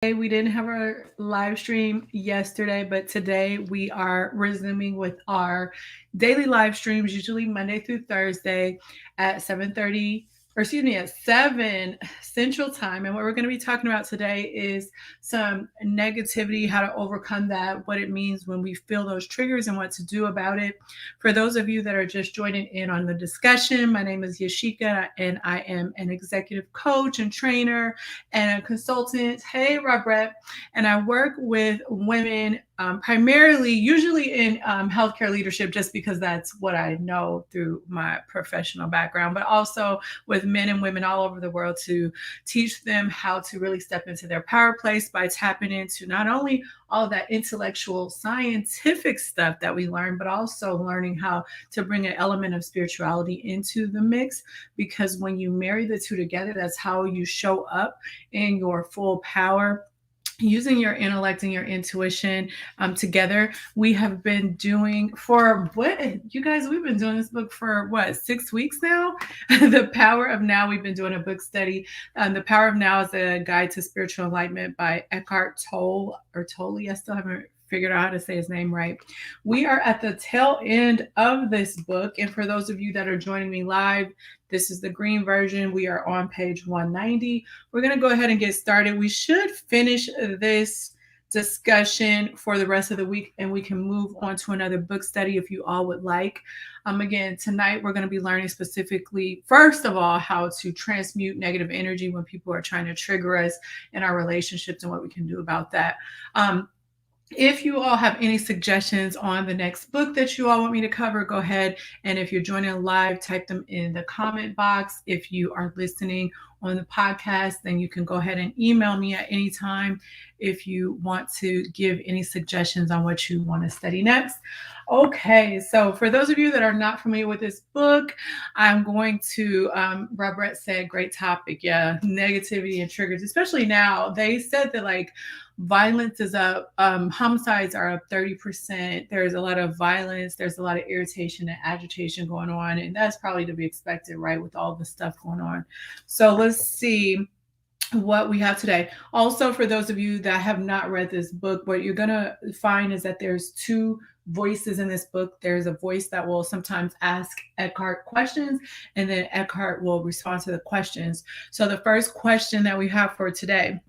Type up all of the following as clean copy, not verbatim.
We didn't have our live stream yesterday, but today we are resuming with our daily live streams, usually Monday through Thursday at 7:30, or excuse me, at 7 Central Time. And what we're going to be talking about today is some negativity, how to overcome that, what it means when we feel those triggers, and what to do about it. For those of you that are just joining in on the discussion, my name is Yashika, and I am an executive coach and trainer and a consultant. Hey, Robert. And I work with women primarily, usually in healthcare leadership, just because that's what I know through my professional background, but also with men and women all over the world to teach them how to really step into their power place by tapping into not only all of that intellectual, scientific stuff that we learn, but also learning how to bring an element of spirituality into the mix. Because when you marry the two together, that's how you show up in your full power, using your intellect and your intuition together. We have been doing for what, you guys, we've been doing this book for what, 6 weeks now. The Power of Now. We've been doing a book study. The Power of Now is a guide to spiritual enlightenment by Eckhart Tolle, or Tolle. I still haven't figured out how to say his name right. We are at the tail end of this book, and for those of you that are joining me live, this is the green version. We are on page 190. We're going to go ahead and get started. We should finish this discussion for the rest of the week, and we can move on to another book study if you all would like. Again, tonight we're going to be learning specifically, first of all, how to transmute negative energy when people are trying to trigger us in our relationships and what we can do about that. If you all have any suggestions on the next book that you all want me to cover, go ahead. And if you're joining live, type them in the comment box. If you are listening on the podcast, then you can go ahead and email me at any time if you want to give any suggestions on what you want to study next. Okay, so for those of you that are not familiar with this book, I'm going to, Robert said, great topic. Yeah, negativity and triggers, especially now. They said that like violence is up, homicides are up 30%. There's a lot of violence, there's a lot of irritation and agitation going on, and that's probably to be expected, right, with all the stuff going on. So let's see what we have today. Also, for those of you that have not read this book, what you're going to find is that there's two voices in this book. There's a voice that will sometimes ask Eckhart questions, and then Eckhart will respond to the questions. So the first question that we have for today: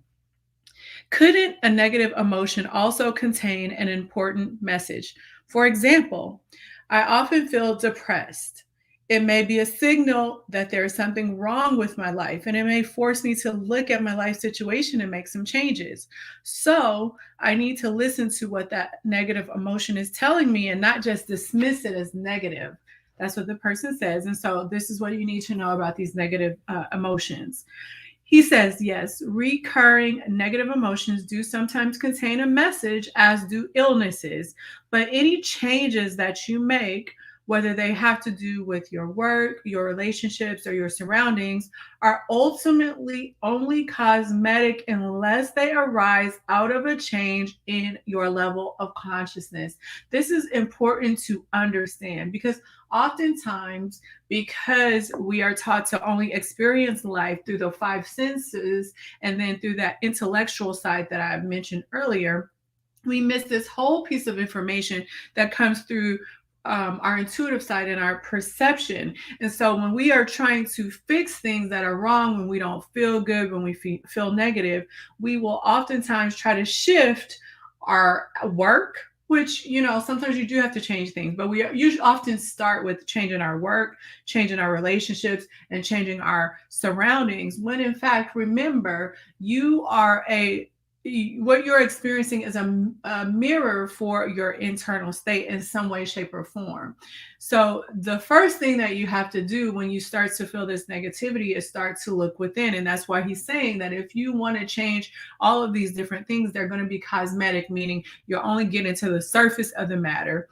couldn't a negative emotion also contain an important message? For example, I often feel depressed. It may be a signal that there is something wrong with my life, and it may force me to look at my life situation and make some changes. So I need to listen to what that negative emotion is telling me and not just dismiss it as negative. That's what the person says. And so this is what you need to know about these negative emotions. He says, yes, recurring negative emotions do sometimes contain a message, as do illnesses, but any changes that you make, whether they have to do with your work, your relationships, or your surroundings, are ultimately only cosmetic unless they arise out of a change in your level of consciousness. This is important to understand because oftentimes, because we are taught to only experience life through the five senses and then through that intellectual side that I mentioned earlier, we miss this whole piece of information that comes through our intuitive side and our perception. And so when we are trying to fix things that are wrong, when we don't feel good, when we feel negative, we will oftentimes try to shift our work, which, you know, sometimes you do have to change things, but we usually often start with changing our work, changing our relationships, and changing our surroundings. When in fact, remember, what you're experiencing is a mirror for your internal state in some way, shape, or form. So the first thing that you have to do when you start to feel this negativity is start to look within. And that's why he's saying that if you want to change all of these different things, they're going to be cosmetic, meaning you're only getting to the surface of the matter.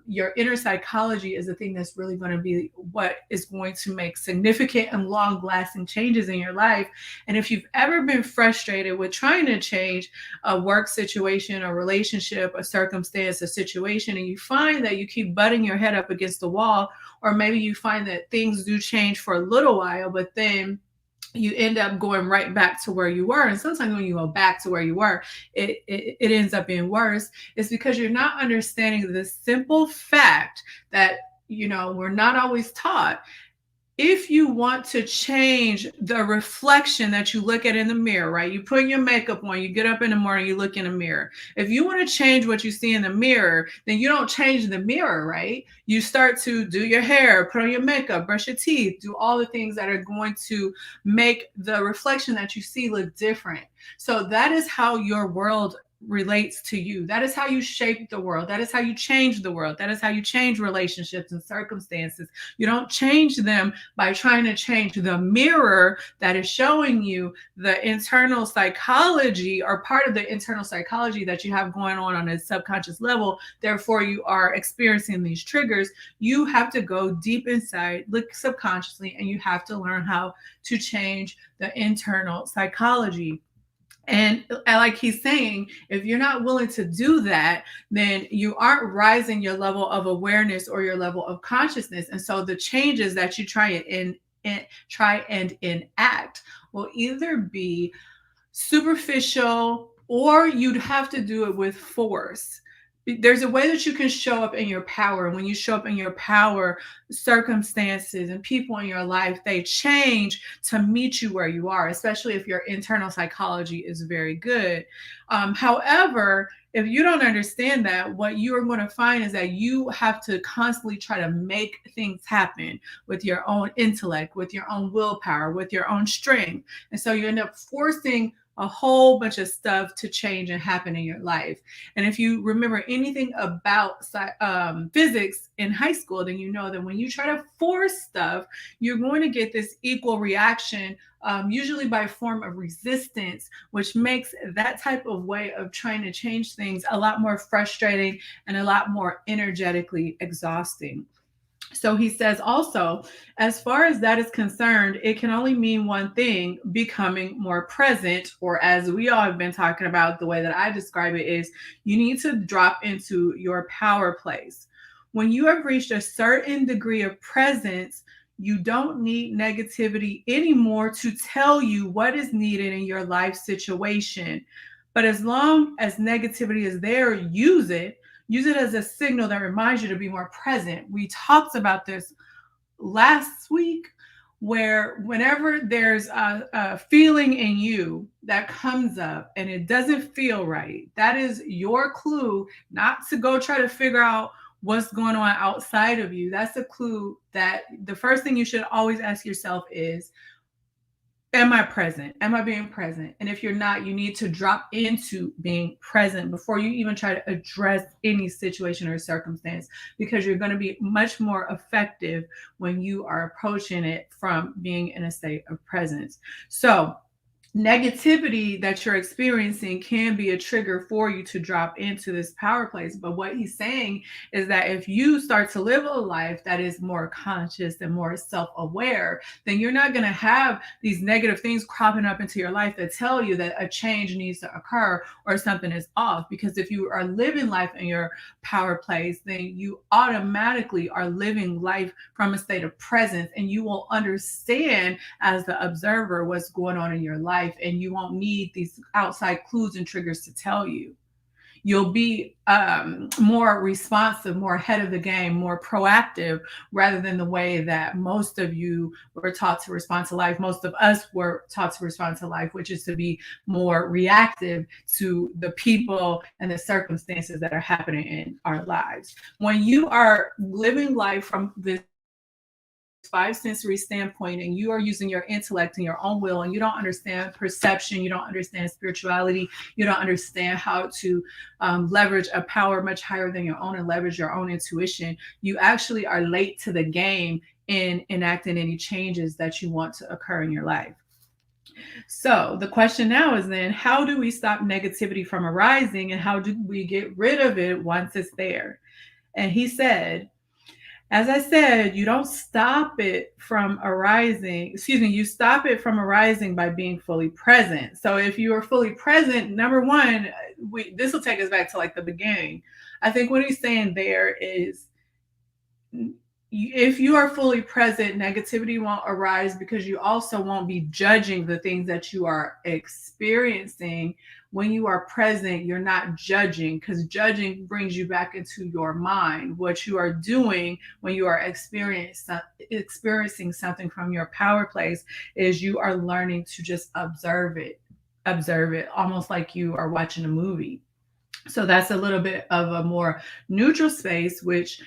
Your inner psychology is the thing that's really going to be what is going to make significant and long-lasting changes in your life. And if you've ever been frustrated with trying to change a work situation, a relationship, a circumstance, a situation, and you find that you keep butting your head up against the wall, or maybe you find that things do change for a little while, but then you end up going right back to where you were. And sometimes when you go back to where you were, it ends up being worse. It's because you're not understanding the simple fact that, we're not always taught. If you want to change the reflection that you look at in the mirror, right? You put your makeup on, you get up in the morning, you look in the mirror. If you want to change what you see in the mirror, then you don't change the mirror, right? You start to do your hair, put on your makeup, brush your teeth, do all the things that are going to make the reflection that you see look different. So that is how your world relates to you. That is how you shape the world. That is how you change the world. That is how you change relationships and circumstances. You don't change them by trying to change the mirror that is showing you the internal psychology, or part of the internal psychology that you have going on a subconscious level. Therefore, you are experiencing these triggers. You have to go deep inside, look subconsciously, and you have to learn how to change the internal psychology. And like he's saying, if you're not willing to do that, then you aren't rising your level of awareness or your level of consciousness. And so the changes that you try and enact will either be superficial, or you'd have to do it with force. There's a way that you can show up in your power. And when you show up in your power, circumstances and people in your life, they change to meet you where you are, especially if your internal psychology is very good. However, if you don't understand that, what you are going to find is that you have to constantly try to make things happen with your own intellect, with your own willpower, with your own strength. And so you end up forcing a whole bunch of stuff to change and happen in your life. And if you remember anything about physics in high school, then you know that when you try to force stuff, you're going to get this equal reaction, usually by form of resistance, which makes that type of way of trying to change things a lot more frustrating and a lot more energetically exhausting. So he says also, as far as that is concerned, it can only mean one thing: becoming more present, or as we all have been talking about, the way that I describe it is you need to drop into your power place. When you have reached a certain degree of presence, you don't need negativity anymore to tell you what is needed in your life situation. But as long as negativity is there, use it as a signal that reminds you to be more present. We talked about this last week, where whenever there's a feeling in you that comes up and it doesn't feel right, that is your clue not to go try to figure out what's going on outside of you. That's a clue that the first thing you should always ask yourself is, am I present? Am I being present? And if you're not, you need to drop into being present before you even try to address any situation or circumstance, because you're going to be much more effective when you are approaching it from being in a state of presence. So, negativity that you're experiencing can be a trigger for you to drop into this power place. But what he's saying is that if you start to live a life that is more conscious and more self-aware, then you're not going to have these negative things cropping up into your life that tell you that a change needs to occur or something is off. Because if you are living life in your power place, then you automatically are living life from a state of presence, and you will understand as the observer what's going on in your life, and you won't need these outside clues and triggers to tell you. You'll be more responsive, more ahead of the game, more proactive, rather than the way that most of you were taught to respond to life. Most of us were taught to respond to life, which is to be more reactive to the people and the circumstances that are happening in our lives. When you are living life from this five sensory standpoint, and you are using your intellect and your own will, and you don't understand perception, you don't understand spirituality, you don't understand how to leverage a power much higher than your own and leverage your own intuition, you actually are late to the game in enacting any changes that you want to occur in your life. So the question now is then, how do we stop negativity from arising, and how do we get rid of it once it's there? And he said, as I said, you don't stop it from arising. You stop it from arising by being fully present. So if you are fully present, number one, this will take us back to like the beginning. I think what he's saying there is if you are fully present, negativity won't arise because you also won't be judging the things that you are experiencing. When you are present, you're not judging, because judging brings you back into your mind. What you are doing when you are experiencing something from your power place is you are learning to just observe it, almost like you are watching a movie. So that's a little bit of a more neutral space, which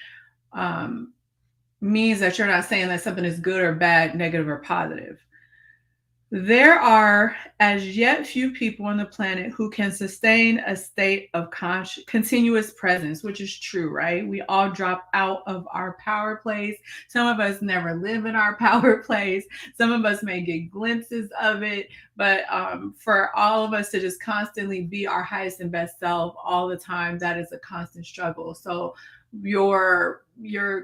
um, means that you're not saying that something is good or bad, negative or positive. There are as yet few people on the planet who can sustain a state of continuous presence, which is true, right? We all drop out of our power place. Some of us never live in our power place. Some of us may get glimpses of it, but for all of us to just constantly be our highest and best self all the time, that is a constant struggle. So your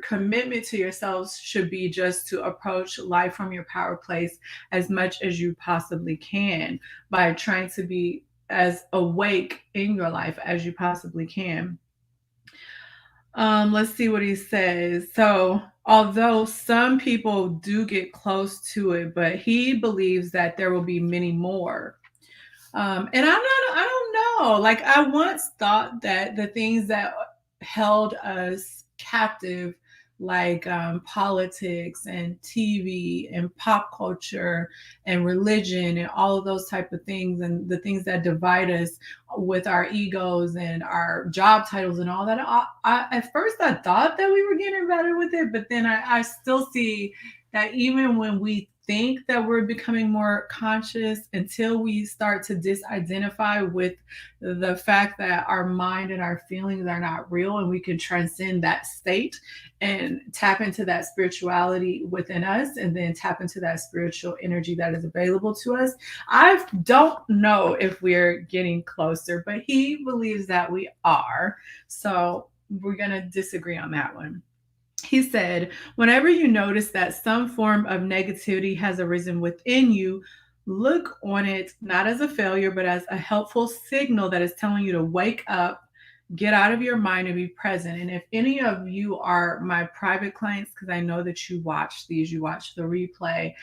commitment to yourselves should be just to approach life from your power place as much as you possibly can, by trying to be as awake in your life as you possibly can. Let's see what he says. So, although some people do get close to it, but he believes that there will be many more. And I don't know. Like, I once thought that the things that held us captive, like politics and TV and pop culture and religion and all of those type of things, and the things that divide us with our egos and our job titles and all that. At first I thought that we were getting better with it, but then I still see that even when we think that we're becoming more conscious, until we start to disidentify with the fact that our mind and our feelings are not real, and we can transcend that state and tap into that spirituality within us, and then tap into that spiritual energy that is available to us. I don't know if we're getting closer, but he believes that we are. So we're going to disagree on that one. He said, whenever you notice that some form of negativity has arisen within you, look on it not as a failure, but as a helpful signal that is telling you to wake up, get out of your mind, and be present. And if any of you are my private clients, because I know that you watch these, you watch the replay,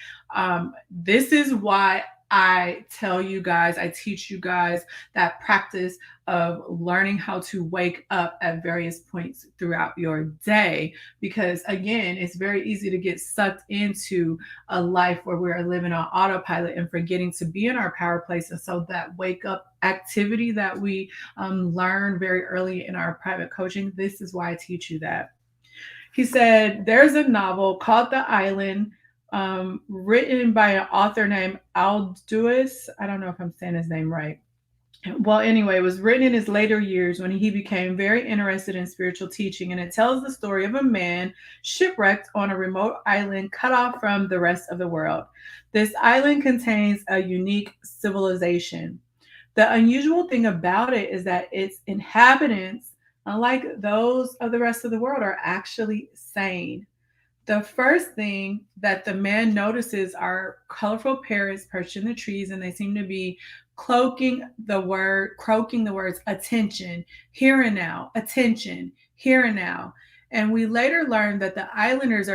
this is why I tell you guys, I teach you guys that practice of learning how to wake up at various points throughout your day. Because again, it's very easy to get sucked into a life where we're living on autopilot and forgetting to be in our power place. And so that wake up activity that we learn very early in our private coaching, this is why I teach you that. He said, there's a novel called The Island, written by an author named Aldous. I don't know if I'm saying his name right. Well, anyway, it was written in his later years when he became very interested in spiritual teaching, and it tells the story of a man shipwrecked on a remote island cut off from the rest of the world. This island contains a unique civilization. The unusual thing about it is that its inhabitants, unlike those of the rest of the world, are actually sane. The first thing that the man notices are colorful parrots perched in the trees, and they seem to be croaking the words attention, here and now, attention, here and now. And we later learn that the islanders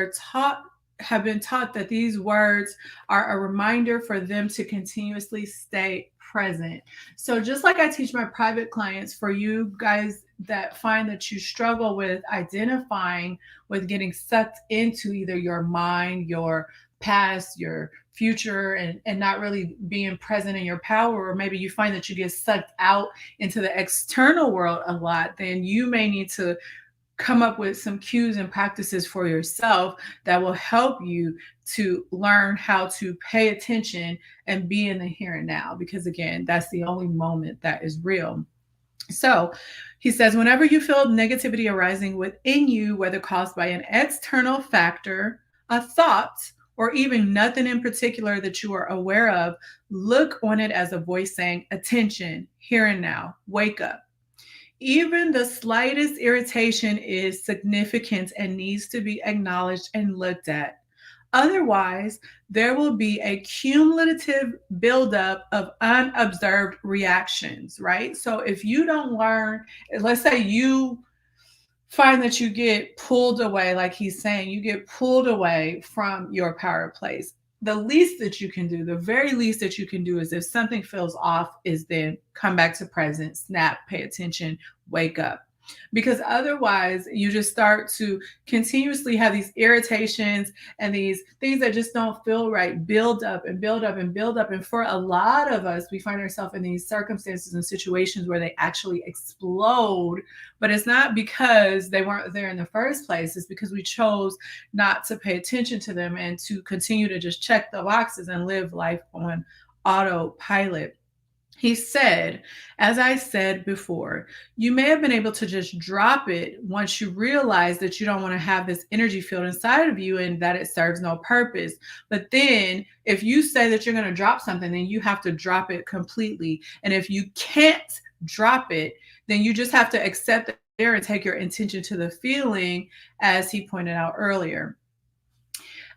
have been taught that these words are a reminder for them to continuously stay present. So just like I teach my private clients, for you guys that find that you struggle with identifying with getting sucked into either your mind, your past, your future, and not really being present in your power, or maybe you find that you get sucked out into the external world a lot, then you may need to come up with some cues and practices for yourself that will help you to learn how to pay attention and be in the here and now, because again, that's the only moment that is real. So he says, whenever you feel negativity arising within you, whether caused by an external factor, a thought, or even nothing in particular that you are aware of, look on it as a voice saying, attention, here and now, wake up. Even the slightest irritation is significant and needs to be acknowledged and looked at. Otherwise, there will be a cumulative buildup of unobserved reactions, right? So if you don't learn, let's say you find that you get pulled away, like he's saying, you get pulled away from your power place. The least that you can do, the very least that you can do is if something feels off, is then come back to present, snap, pay attention, wake up. Because otherwise, you just start to continuously have these irritations and these things that just don't feel right build up and build up and build up. And for a lot of us, we find ourselves in these circumstances and situations where they actually explode, but it's not because they weren't there in the first place. It's because we chose not to pay attention to them and to continue to just check the boxes and live life on autopilot. He said, as I said before, you may have been able to just drop it once you realize that you don't want to have this energy field inside of you and that it serves no purpose. But then if you say that you're going to drop something, then you have to drop it completely. And if you can't drop it, then you just have to accept it there and take your intention to the feeling, as he pointed out earlier.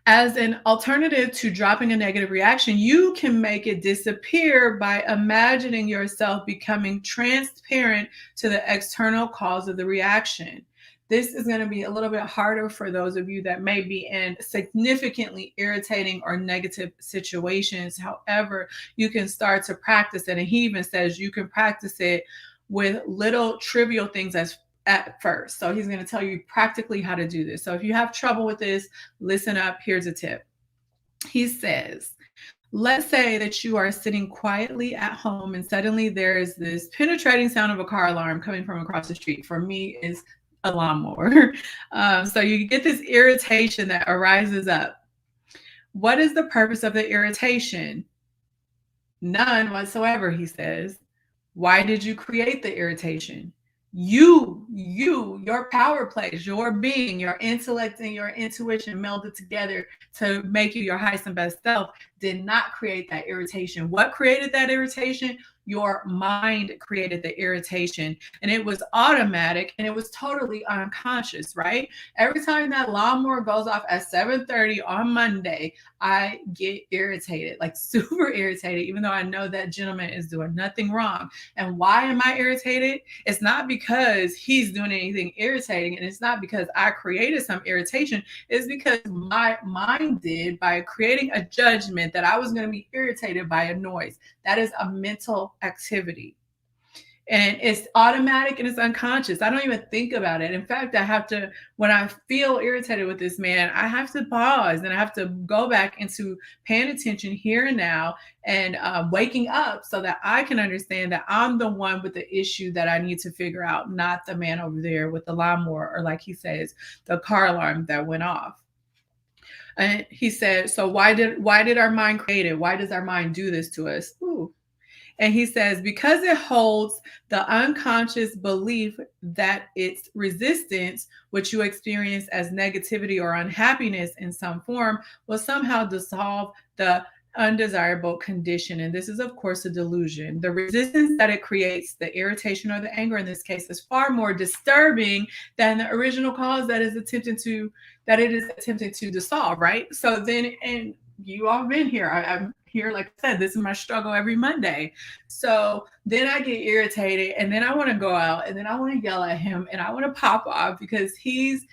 As an alternative to dropping a negative reaction, you can make it disappear by imagining yourself becoming transparent to the external cause of the reaction. This is going to be a little bit harder for those of you that may be in significantly irritating or negative situations. However, you can start to practice it. And he even says you can practice it with little trivial things as at first. So he's going to tell you practically how to do this. So if you have trouble with this, listen up. Here's a tip. He says, let's say that you are sitting quietly at home and suddenly there's this penetrating sound of a car alarm coming from across the street. For me, is a lawnmower. So you get this irritation that arises up. What is the purpose of the irritation? None whatsoever, he says. Why did you create the irritation? Your power plays, your being, your intellect and your intuition melded together to make you your highest and best self did not create that irritation. What created that irritation? Your mind created the irritation, and it was automatic and it was totally unconscious, right? Every time that lawnmower goes off at 7:30 on Monday, I get irritated, like super irritated, even though I know that gentleman is doing nothing wrong. And why am I irritated? It's not because he's doing anything irritating, and it's not because I created some irritation. It's because my mind did by creating a judgment that I was going to be irritated by a noise. That is a mental activity. And it's automatic and it's unconscious. I don't even think about it. In fact, I have to, when I feel irritated with this man, I have to pause and I have to go back into paying attention here and now and waking up so that I can understand that I'm the one with the issue that I need to figure out, not the man over there with the lawnmower, or like he says, the car alarm that went off. And he said, so why did our mind create it? Why does our mind do this to us? Ooh. And he says, because it holds the unconscious belief that its resistance, which you experience as negativity or unhappiness in some form, will somehow dissolve the undesirable condition. And this is, of course, a delusion. The resistance that it creates, the irritation or the anger in this case, is far more disturbing than the original cause that it is attempting to dissolve, right? So then, and you all have been here. I'm here, like I said, this is my struggle every Monday. So then I get irritated, and then I want to go out, and then I want to yell at him, and I want to pop off because he's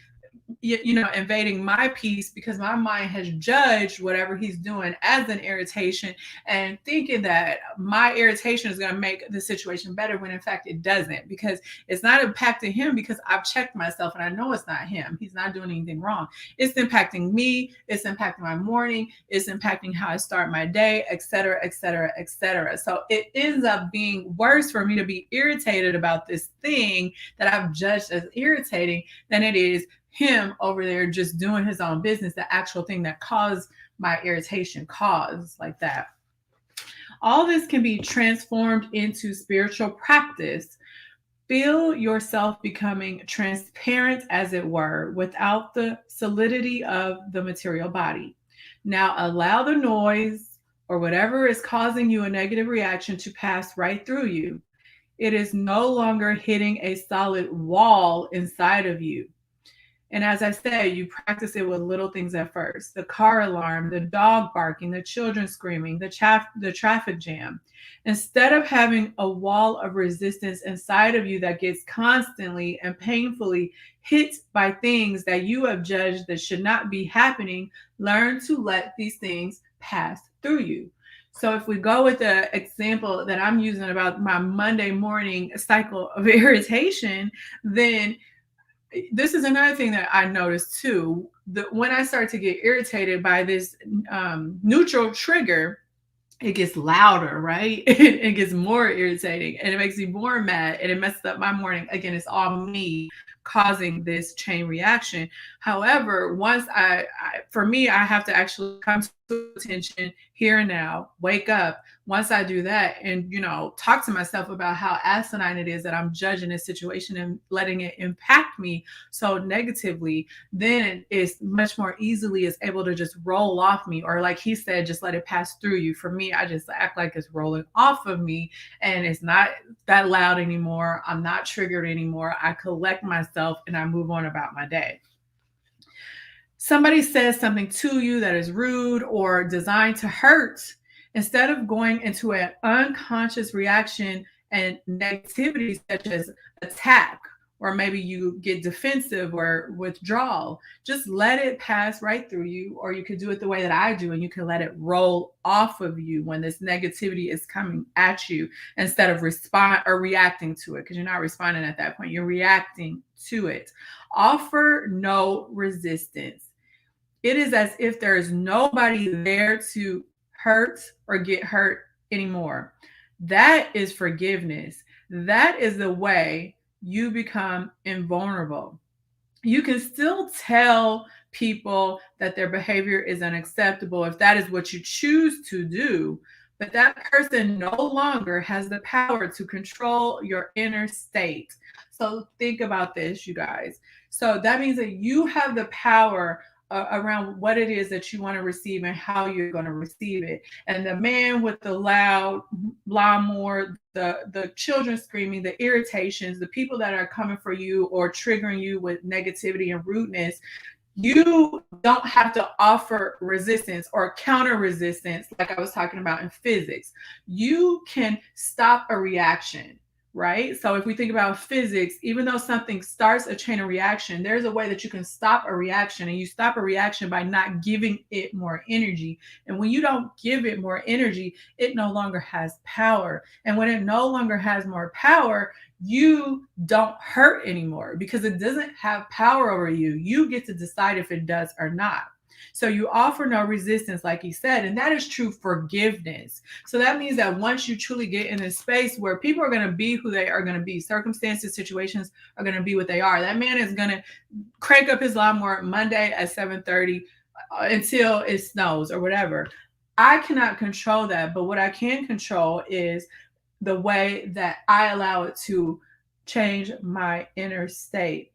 invading my peace, because my mind has judged whatever he's doing as an irritation and thinking that my irritation is going to make the situation better, when in fact it doesn't, because it's not impacting him, because I've checked myself and I know it's not him. He's not doing anything wrong. It's impacting me. It's impacting my morning. It's impacting how I start my day, etc., etc., etc. So it ends up being worse for me to be irritated about this thing that I've judged as irritating than it is him over there just doing his own business, the actual thing that caused my irritation, caused like that. All this can be transformed into spiritual practice. Feel yourself becoming transparent, as it were, without the solidity of the material body. Now allow the noise or whatever is causing you a negative reaction to pass right through you. It is no longer hitting a solid wall inside of you. And as I said, you practice it with little things at first: the car alarm, the dog barking, the children screaming, the traffic jam. Instead of having a wall of resistance inside of you that gets constantly and painfully hit by things that you have judged that should not be happening, learn to let these things pass through you. So if we go with the example that I'm using about my Monday morning cycle of irritation, then this is another thing that I noticed too. When I start to get irritated by this neutral trigger, it gets louder, right? It gets more irritating and it makes me more mad and it messes up my morning. Again, it's all me causing this chain reaction. However, for me, I have to actually come to attention here and now, wake up. Once I do that and, talk to myself about how asinine it is that I'm judging this situation and letting it impact me so negatively, then it's much more easily is able to just roll off me, or like he said, just let it pass through you. For me, I just act like it's rolling off of me and it's not that loud anymore. I'm not triggered anymore. I collect myself and I move on about my day. Somebody says something to you that is rude or designed to hurt, instead of going into an unconscious reaction and negativity such as attack, or maybe you get defensive or withdrawal, just let it pass right through you. Or you could do it the way that I do, and you can let it roll off of you when this negativity is coming at you, instead of respond or reacting to it, because you're not responding at that point, you're reacting to it. Offer no resistance. It is as if there is nobody there to hurt or get hurt anymore. That is forgiveness. That is the way you become invulnerable. You can still tell people that their behavior is unacceptable if that is what you choose to do, but that person no longer has the power to control your inner state. So think about this, you guys. So that means that you have the power around what it is that you want to receive and how you're going to receive it. And the man with the loud lawnmower, the children screaming, the irritations, the people that are coming for you or triggering you with negativity and rudeness, you don't have to offer resistance or counter resistance like I was talking about in physics. You can stop a reaction, right? So if we think about physics, even though something starts a chain of reaction, there's a way that you can stop a reaction, and you stop a reaction by not giving it more energy. And when you don't give it more energy, it no longer has power. And when it no longer has more power, you don't hurt anymore because it doesn't have power over you. You get to decide if it does or not. So you offer no resistance, like he said, and that is true forgiveness. So that means that once you truly get in a space where people are going to be who they are going to be, circumstances, situations are going to be what they are. That man is going to crank up his lawnmower Monday at 7:30 until it snows or whatever. I cannot control that, but what I can control is the way that I allow it to change my inner state.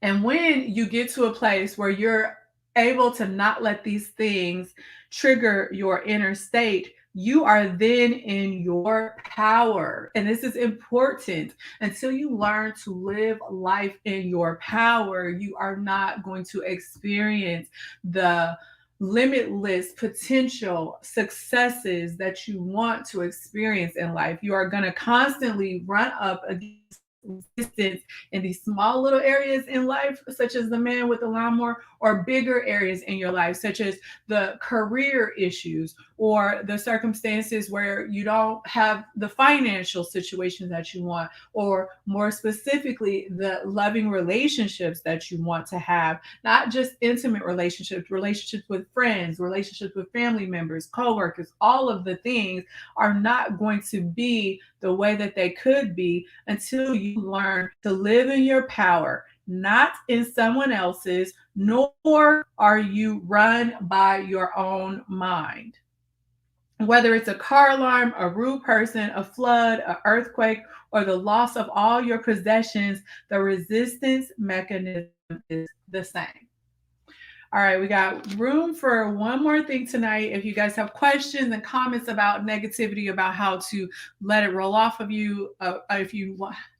And when you get to a place where you're able to not let these things trigger your inner state, you are then in your power. And this is important. Until you learn to live life in your power, you are not going to experience the limitless potential successes that you want to experience in life. You are going to constantly run up against resistance in these small little areas in life, such as the man with the lawnmower, or bigger areas in your life, such as the career issues or the circumstances where you don't have the financial situation that you want, or more specifically, the loving relationships that you want to have, not just intimate relationships, relationships with friends, relationships with family members, coworkers. All of the things are not going to be the way that they could be until you learn to live in your power, not in someone else's, nor are you run by your own mind. Whether it's a car alarm, a rude person, a flood, an earthquake, or the loss of all your possessions, the resistance mechanism is the same. All right, we got room for one more thing tonight. If you guys have questions and comments about negativity, about how to let it roll off of you, if you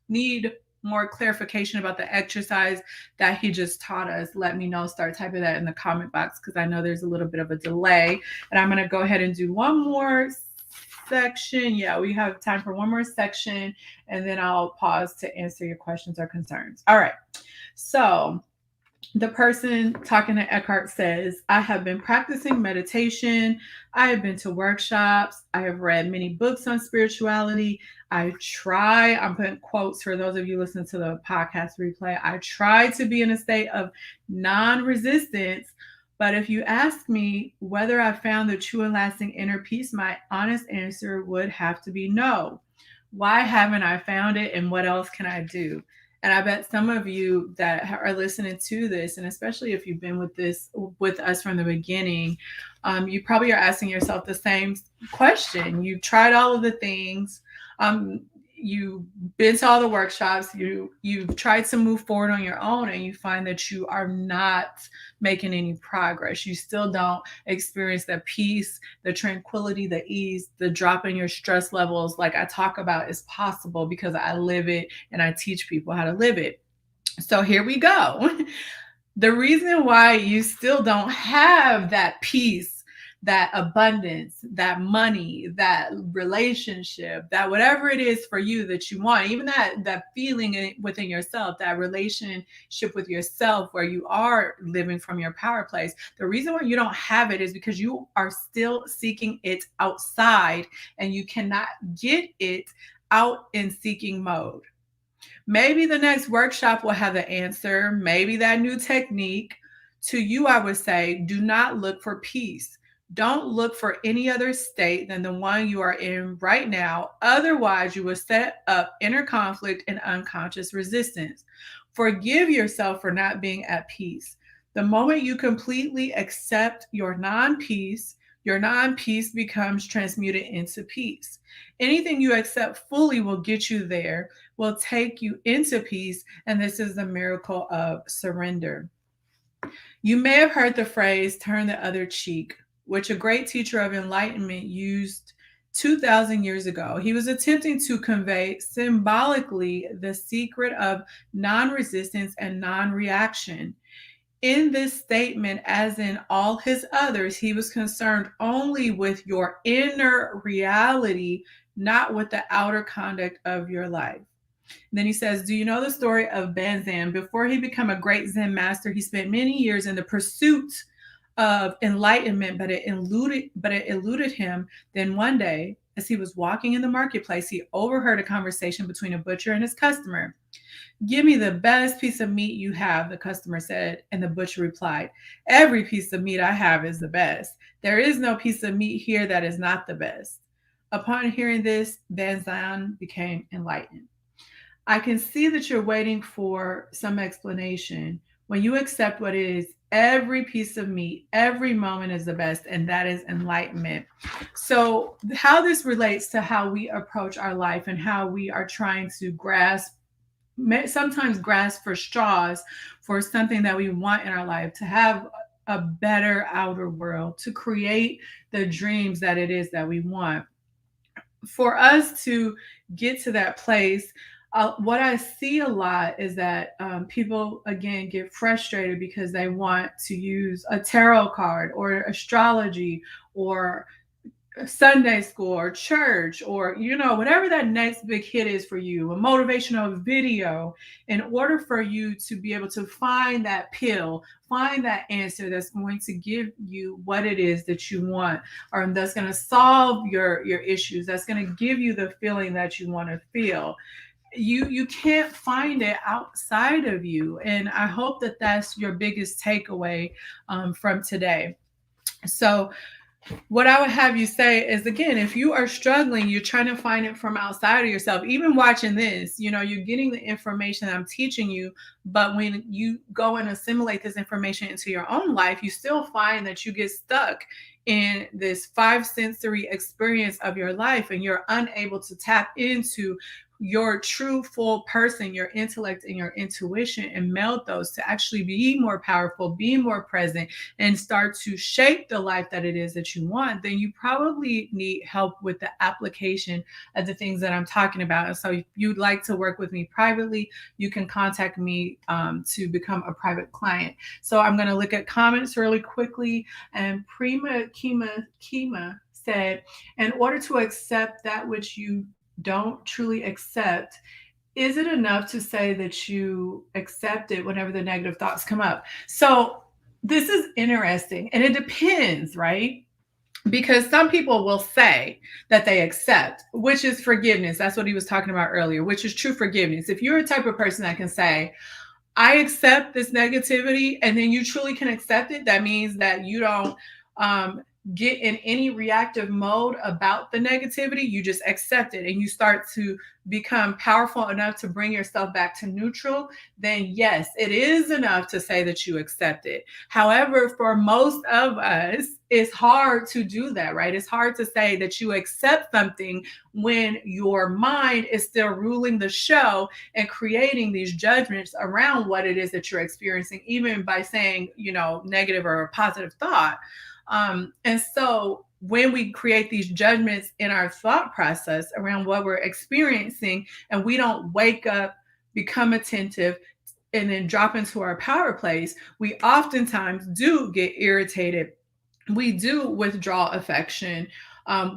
need more clarification about the exercise that he just taught us, let me know. Start typing that in the comment box because I know there's a little bit of a delay. And I'm going to go ahead and do one more section. Yeah, we have time for one more section, and then I'll pause to answer your questions or concerns. All right. So the person talking to Eckhart says, I have been practicing meditation. I have been to workshops. I have read many books on spirituality. I'm putting quotes for those of you listening to the podcast replay. I try to be in a state of non resistance. But if you ask me whether I found the true and lasting inner peace, my honest answer would have to be no. Why haven't I found it, and what else can I do? And I bet some of you that are listening to this, and especially if you've been with us from the beginning, you probably are asking yourself the same question. You've tried all of the things. You've been to all the workshops. You've tried to move forward on your own, and you find that you are not making any progress. You still don't experience the peace, the tranquility, the ease, the drop in your stress levels like I talk about is possible because I live it and I teach people how to live it. So here we go. The reason why you still don't have that peace, that abundance, that money, that relationship, that whatever it is for you that you want, even that feeling within yourself, that relationship with yourself where you are living from your power place, the reason why you don't have it is because you are still seeking it outside, and you cannot get it out in seeking mode. Maybe the next workshop will have the answer, maybe that new technique. To you, I would say, do not look for peace. Don't look for any other state than the one you are in right now. Otherwise, you will set up inner conflict and unconscious resistance. Forgive yourself for not being at peace. The moment you completely accept your non-peace becomes transmuted into peace. Anything you accept fully will get you there, will take you into peace, and this is the miracle of surrender. You may have heard the phrase, turn the other cheek, which a great teacher of enlightenment used 2,000 years ago. He was attempting to convey symbolically the secret of non-resistance and non-reaction. In this statement, as in all his others, he was concerned only with your inner reality, not with the outer conduct of your life. Then he says, do you know the story of Banzan? Before he became a great Zen master, he spent many years in the pursuit of enlightenment, but it eluded him. Then one day, as he was walking in the marketplace, he overheard a conversation between a butcher and his customer. Give me the best piece of meat you have, the customer said, and the butcher replied, every piece of meat I have is the best. There is no piece of meat here that is not the best. Upon hearing this, Banzan became enlightened. I can see that you're waiting for some explanation. When you accept what is, every piece of meat, every moment is the best, and that is enlightenment. So how this relates to how we approach our life and how we are trying to sometimes grasp for straws for something that we want in our life, to have a better outer world, to create the dreams that it is that we want. For us to get to that place, what I see a lot is that people, again, get frustrated because they want to use a tarot card or astrology or Sunday school or church or, whatever that next big hit is for you, a motivational video, in order for you to be able to find that pill, find that answer that's going to give you what it is that you want, or that's going to solve your issues, that's going to give you the feeling that you want to feel. You can't find it outside of you. And I hope that that's your biggest takeaway from today. So what I would have you say is, again, if you are struggling, you're trying to find it from outside of yourself, even watching this, you're getting the information I'm teaching you, but when you go and assimilate this information into your own life, you still find that you get stuck in this 5 sensory experience of your life, and you're unable to tap into your true full person, your intellect and your intuition, and meld those to actually be more powerful, be more present, and start to shape the life that it is that you want, then you probably need help with the application of the things that I'm talking about. And so if you'd like to work with me privately, you can contact me to become a private client. So I'm going to look at comments really quickly. And Prima Kima said, in order to accept that which you don't truly accept, is it enough to say that you accept it whenever the negative thoughts come up? So this is interesting, and it depends, right? Because some people will say that they accept, which is forgiveness. That's what he was talking about earlier, which is true forgiveness. If you're a type of person that can say, I accept this negativity, and then you truly can accept it, that means that you don't um, get in any reactive mode about the negativity. You just accept it and you start to become powerful enough to bring yourself back to neutral. Then yes, it is enough to say that you accept it. However, for most of us, it's hard to do that, right? It's hard to say that you accept something when your mind is still ruling the show and creating these judgments around what it is that you're experiencing, even by saying, negative or a positive thought. And so when we create these judgments in our thought process around what we're experiencing, and we don't wake up, become attentive, and then drop into our power place, we oftentimes do get irritated. We do withdraw affection.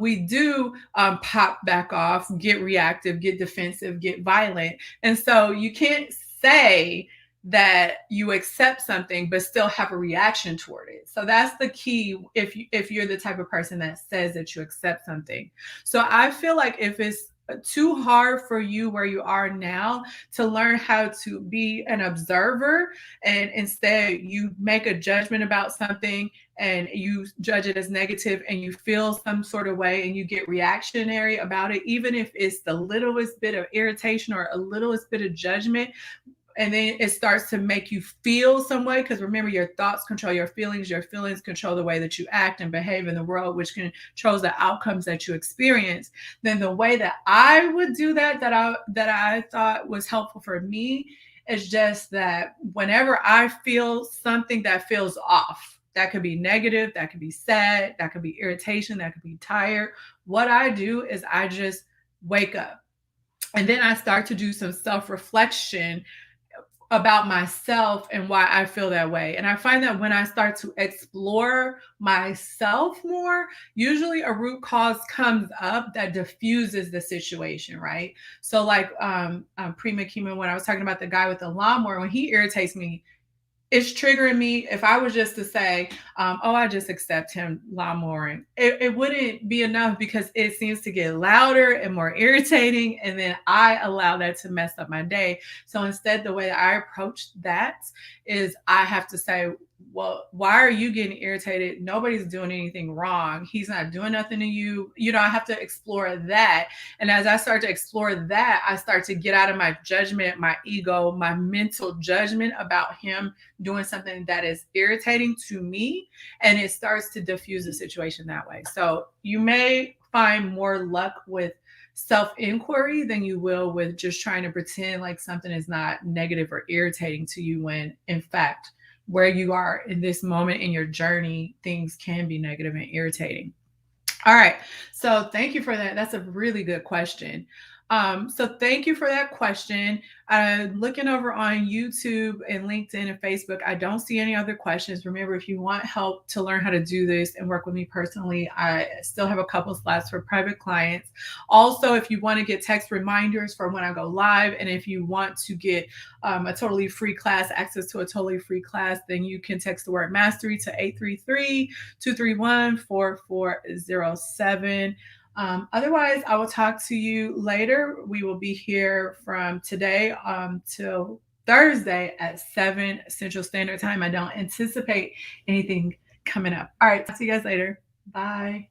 We do pop back off, get reactive, get defensive, get violent. And so you can't say that you accept something but still have a reaction toward it. So that's the key if you're the type of person that says that you accept something. So I feel like if it's too hard for you where you are now to learn how to be an observer, and instead you make a judgment about something and you judge it as negative and you feel some sort of way and you get reactionary about it, even if it's the littlest bit of irritation or a littlest bit of judgment, and then it starts to make you feel some way, because remember, your thoughts control your feelings control the way that you act and behave in the world, which controls the outcomes that you experience. Then the way that I would do that I thought was helpful for me is just that whenever I feel something that feels off, that could be negative, that could be sad, that could be irritation, that could be tired, what I do is I just wake up, and then I start to do some self-reflection about myself and why I feel that way. And I find that when I start to explore myself more, usually a root cause comes up that diffuses the situation, right? So like Prima Kima, when I was talking about the guy with the lawnmower, when he irritates me, it's triggering me. If I was just to say, I just accept him lawnmowing, it wouldn't be enough, because it seems to get louder and more irritating. And then I allow that to mess up my day. So instead, the way I approach that is I have to say, well, why are you getting irritated? Nobody's doing anything wrong. He's not doing nothing to you. I have to explore that. And as I start to explore that, I start to get out of my judgment, my ego, my mental judgment about him doing something that is irritating to me. And it starts to diffuse the situation that way. So you may find more luck with self-inquiry than you will with just trying to pretend like something is not negative or irritating to you, when in fact, where you are in this moment in your journey, things can be negative and irritating. All right. So thank you for that. That's a really good question. So thank you for that question. Looking over on YouTube and LinkedIn and Facebook, I don't see any other questions. Remember, if you want help to learn how to do this and work with me personally, I still have a couple slots for private clients. Also, if you want to get text reminders for when I go live, and if you want to get a totally free class, access to a totally free class, then you can text the word mastery to 833-231-4407. Otherwise, I will talk to you later. We will be here from today till Thursday at 7 Central Standard Time. I don't anticipate anything coming up. All right, talk to you guys later. Bye.